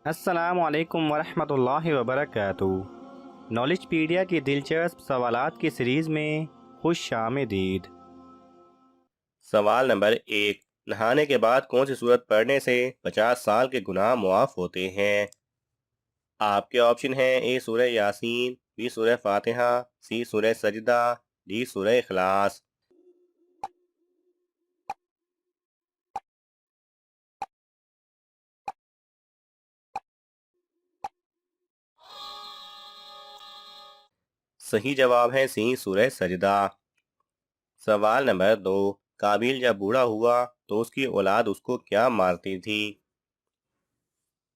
السلام علیکم ورحمۃ اللہ وبرکاتہ۔ نالج پیڈیا کی دلچسپ سوالات کی سیریز میں خوش آمدید۔ سوال نمبر 1، نہانے کے بعد کون سی سورت پڑھنے سے 50 سال کے گناہ معاف ہوتے ہیں؟ آپ کے آپشن ہیں: اے سورہ یاسین، بی سورہ فاتحہ، سی سورہ سجدہ، ڈی سورہ اخلاص۔ صحیح جواب ہے سی سورہ سجدہ۔ سوال نمبر 2، قابیل جب بوڑھا ہوا تو اس کی اولاد اس کو کیا مارتی تھی؟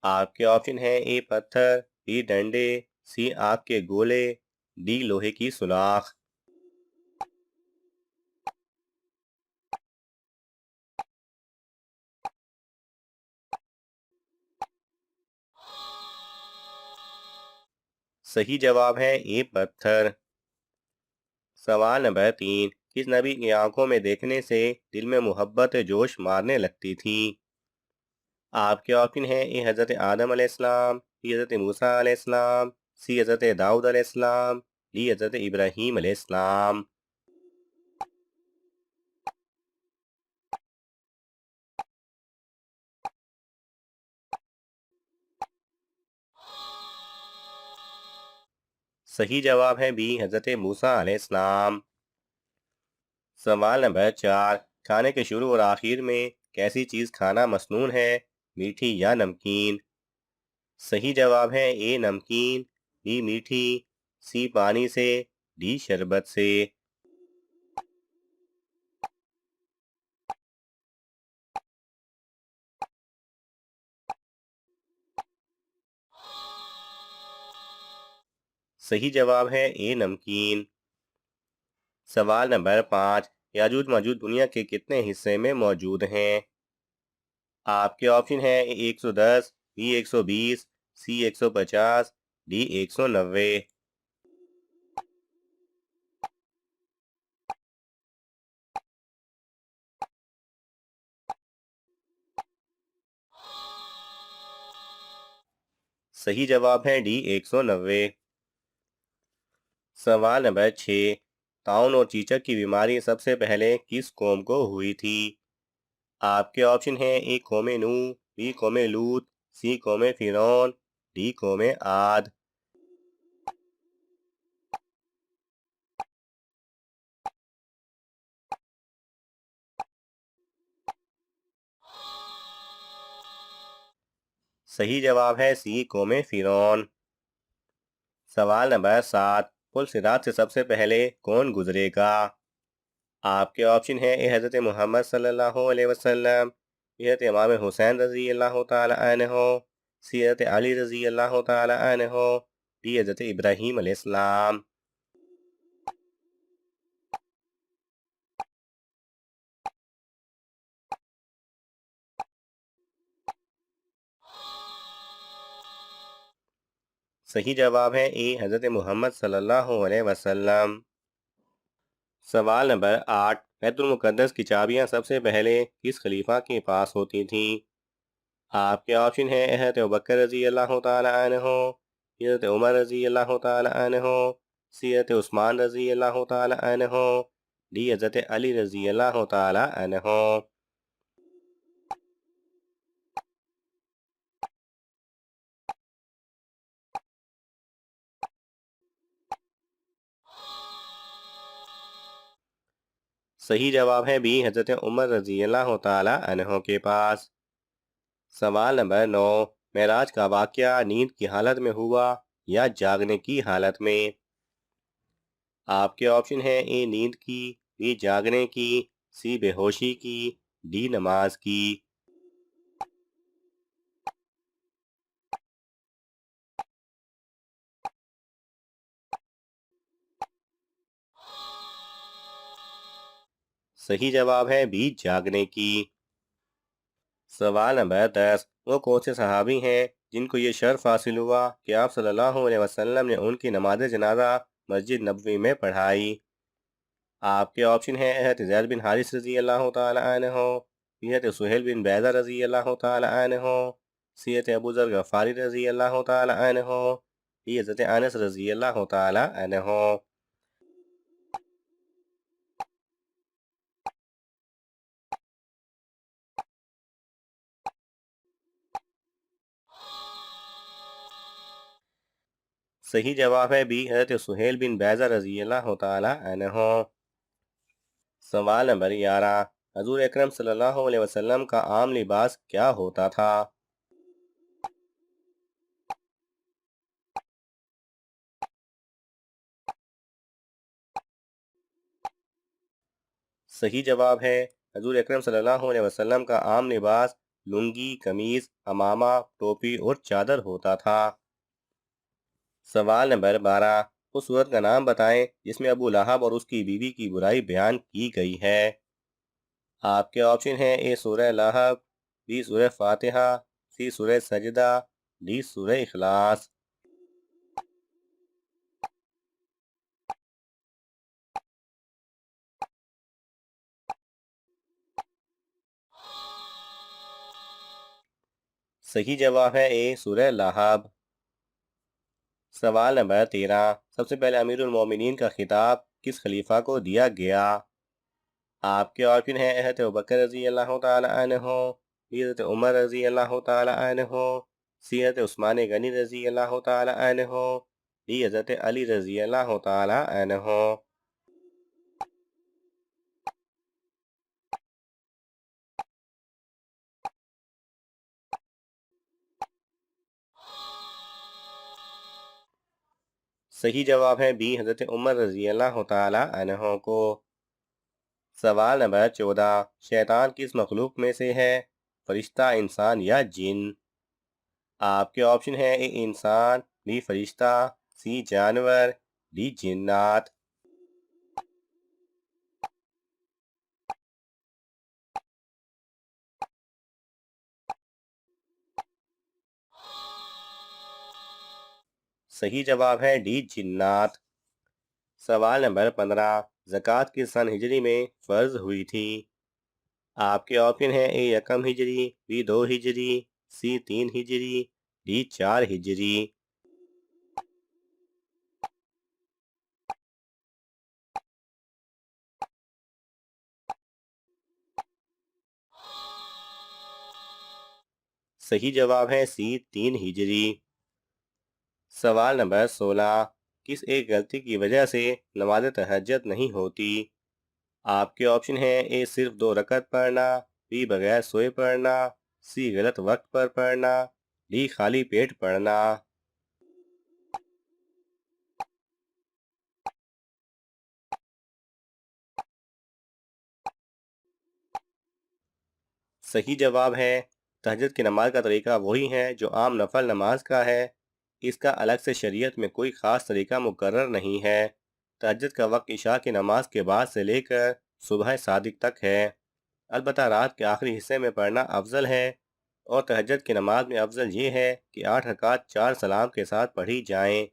آپ کے آپشن ہیں: اے پتھر، بی ڈنڈے، سی آگ کے گولے، ڈی لوہے کی سوراخ۔ صحیح جواب ہے اے پتھر۔ سوال نمبر 3، کس نبی کی آنکھوں میں دیکھنے سے دل میں محبت جوش مارنے لگتی تھی؟ آپ کے آپشن ہیں: اے حضرت آدم علیہ السلام، بی حضرت موسیٰ علیہ السلام، سی حضرت داؤد علیہ السلام، ڈی حضرت ابراہیم علیہ السلام۔ صحیح جواب ہے بی حضرت موسیٰ علیہ السلام۔ سوال نمبر 4، کھانے کے شروع اور آخر میں کیسی چیز کھانا مسنون ہے، میٹھی یا نمکین؟ صحیح جواب ہے اے نمکین، بی میٹھی، سی پانی سے، ڈی شربت سے۔ صحیح جواب ہے اے نمکین۔ سوال نمبر 5، یاجوج ماجوج دنیا کے کتنے حصے میں موجود ہیں؟ آپ کے آپشن ہیں: 110، بی 120، سی 150، ڈی 190۔ صحیح جواب ہے ڈی 190۔ سوال نمبر 6، طاعون اور چیچک کی بیماری سب سے پہلے کس قوم کو ہوئی تھی؟ آپ کے آپشن ہیں: اے قوم نوح، بی قوم لوط، سی قوم فرعون، ڈی قوم عاد۔ صحیح جواب ہے سی قوم فرعون۔ سوال نمبر 7، پل صراط سے سب سے پہلے کون گزرے گا؟ آپ کے آپشن ہیں: اے حضرت محمد صلی اللہ علیہ وسلم، بی حضرت امام حسین رضی اللہ تعالی عنہ، سی حضرت علی رضی اللہ تعالی عنہ، ڈی حضرت ابراہیم علیہ السلام۔ صحیح جواب ہے اے حضرت محمد صلی اللہ علیہ وسلم۔ سوال نمبر 8، بیت المقدس کی چابیاں سب سے پہلے کس خلیفہ کے پاس ہوتی تھیں؟ آپ کے آپشن ہیں: حضرت ابوبکر رضی اللہ تعالی عنہ، حضرت عمر رضی اللہ تعالی عنہ، سی حضرت عثمان رضی اللہ تعالی عنہ، ڈی حضرت علی رضی اللہ تعالی عنہ۔ صحیح جواب ہے بی حضرت عمر رضی اللہ تعالی عنہ کے پاس۔ سوال نمبر 9، معراج کا واقعہ نیند کی حالت میں ہوا یا جاگنے کی حالت میں؟ آپ کے آپشن ہیں: اے نیند کی، بی جاگنے کی، سی بے ہوشی کی، ڈی نماز کی۔ صحیح جواب ہے بی جاگنے کی۔ سوال نمبر 10، وہ کون سے صحابی ہیں جن کو یہ شرف حاصل ہوا کہ آپ صلی اللہ علیہ وسلم نے ان کی نماز جنازہ مسجد نبوی میں پڑھائی؟ آپ کے آپشن ہیں: حضرت زید بن حارث رضی اللہ تعالی عنہ، حضرت سہیل بن بیضہ رضی اللہ تعالی عنہ، سی حضرت ابو ذر غفاری رضی اللہ تعالی عنہ، ڈی حضرت انس رضی اللہ تعالی عنہ۔ صحیح جواب ہے بی حضرت سہیل بن بیضہ رضی اللہ تعالی عنہ۔ سوال نمبر 11، حضور اکرم صلی اللہ علیہ وسلم کا عام لباس کیا ہوتا تھا؟ صحیح جواب ہے حضور اکرم صلی اللہ علیہ وسلم کا عام لباس لنگی، قمیض، عمامہ، ٹوپی اور چادر ہوتا تھا۔ سوال نمبر 12، اس سورت کا نام بتائیں جس میں ابو لہب اور اس کی بیوی کی برائی بیان کی گئی ہے۔ آپ کے آپشن ہیں اے سورہ لہب، بی سورہ فاتحہ، سی سورہ سجدہ، ڈی سورہ اخلاص۔ صحیح جواب ہے اے سورہ لہب۔ سوال نمبر 13، سب سے پہلے امیر المومنین کا خطاب کس خلیفہ کو دیا گیا؟ آپ کے آپشن ہیں حضرت ابوبکر رضی اللہ تعالی عنہ، بی حضرت عمر رضی اللہ تعالی عنہ، سی حضرت عثمان غنی رضی اللہ تعالی عنہ، ڈی حضرت علی رضی اللہ تعالی عنہ۔ صحیح جواب ہے بی حضرت عمر رضی اللہ تعالی عنہ کو۔ سوال نمبر 14، شیطان کس مخلوق میں سے ہے؟ فرشتہ، انسان یا جن؟ آپ کے آپشن ہیں اے انسان، بی فرشتہ، سی جانور، ڈی جنات۔ صحیح جواب ہے ڈی جنات۔ سوال نمبر 15، زکوٰۃ کس سن ہجری میں فرض ہوئی تھی؟ آپ کے آپشن ہیں اے یکم ہجری، بی 2 ہجری، سی 3 ہجری، ڈی 4 ہجری۔ صحیح جواب ہے سی 3 ہجری۔ سوال نمبر 16، کس ایک غلطی کی وجہ سے نماز تہجد نہیں ہوتی؟ آپ کے آپشن ہیں اے صرف 2 رکعت پڑھنا، بی بغیر سوئے پڑھنا، سی غلط وقت پر پڑھنا، ڈی خالی پیٹ پڑھنا۔ صحیح جواب ہے تہجد کی نماز کا طریقہ وہی ہے جو عام نفل نماز کا ہے، اس کا الگ سے شریعت میں کوئی خاص طریقہ مقرر نہیں ہے۔ تہجد کا وقت عشاء کی نماز کے بعد سے لے کر صبح صادق تک ہے، البتہ رات کے آخری حصے میں پڑھنا افضل ہے، اور تہجد کی نماز میں افضل یہ ہے کہ 8 رکعت 4 سلام کے ساتھ پڑھی جائیں،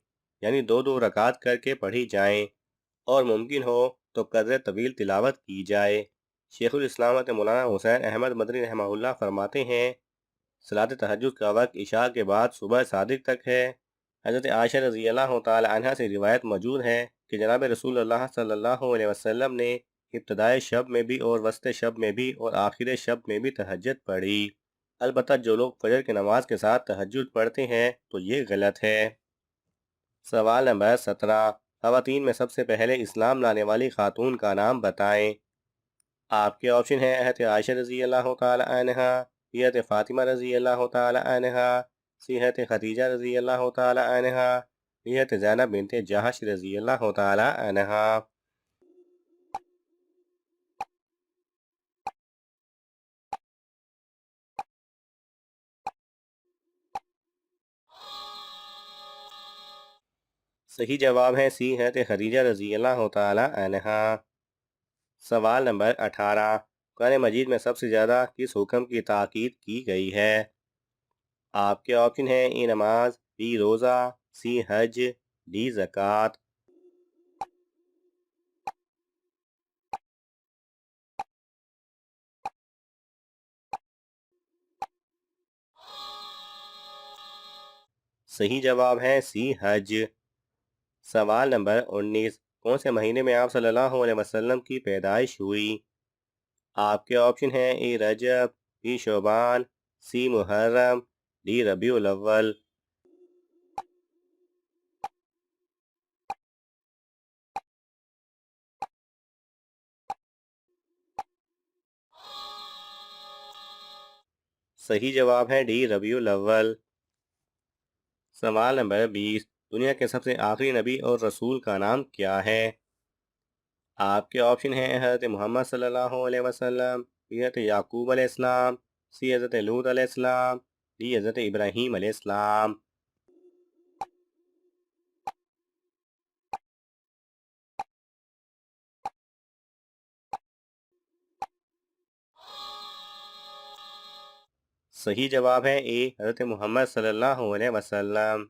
یعنی 2 رکعت کر کے پڑھی جائیں، اور ممکن ہو تو قدر طویل تلاوت کی جائے۔ شیخ الاسلام حضرت مولانا حسین احمد مدنی رحمہ اللہ فرماتے ہیں صلاۃ تہجد کا وقت عشاء کے بعد صبح صادق تک ہے۔ حضرت عائشہ رضی اللہ تعالی عنہ سے روایت موجود ہے کہ جناب رسول اللہ صلی اللہ علیہ وسلم نے ابتدائے شب میں بھی اور وسط شب میں بھی اور آخر شب میں بھی تہجد پڑھی، البتہ جو لوگ فجر کی نماز کے ساتھ تہجد پڑھتے ہیں تو یہ غلط ہے۔ سوال نمبر 17، خواتین میں سب سے پہلے اسلام لانے والی خاتون کا نام بتائیں۔ آپ کے آپشن ہیں حضرت عائشہ رضی اللہ تعالی عنہ، حضرت فاطمہ رضی اللہ تعالی عنہ، حضرت خدیجہ رضی اللہ تعالی عنہ، حضرت زینب بنت جہش رضی اللہ تعالی عنہ۔ صحیح جواب ہے سی حضرت خدیجہ رضی اللہ تعالی عنہ۔ سوال نمبر 18، قرآن مجید میں سب سے زیادہ کس حکم کی تاکید کی گئی ہے؟ آپ کے آپشن ہیں اے نماز، بی روزہ، سی حج، ڈی زکوٰۃ۔ صحیح جواب ہے سی حج۔ سوال نمبر 19، کون سے مہینے میں آپ صلی اللہ علیہ وسلم کی پیدائش ہوئی؟ آپ کے آپشن ہیں اے رجب، be Shaban, C Muharram, D ربیع الاول۔ صحیح جواب ہے ڈی ربیع الاول۔ سوال نمبر 20، دنیا کے سب سے آخری نبی اور رسول کا نام کیا ہے؟ آپ کے آپشن ہیں حضرت محمد صلی اللہ علیہ وسلم، بی حضرت یعقوب علیہ السلام، سی حضرت لوط علیہ السلام، ڈی حضرت ابراہیم علیہ السلام۔ صحیح جواب ہے اے حضرت محمد صلی اللہ علیہ وسلم۔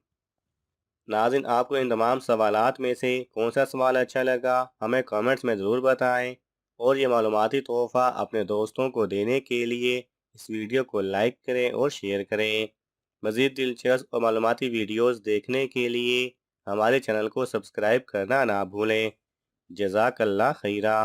ناظرین، آپ کو ان تمام سوالات میں سے کون سا سوال اچھا لگا ہمیں کامنٹس میں ضرور بتائیں، اور یہ معلوماتی تحفہ اپنے دوستوں کو دینے کے لیے اس ویڈیو کو لائک کریں اور شیئر کریں۔ مزید دلچسپ اور معلوماتی ویڈیوز دیکھنے کے لیے ہمارے چینل کو سبسکرائب کرنا نہ بھولیں۔ جزاک اللہ خیرہ۔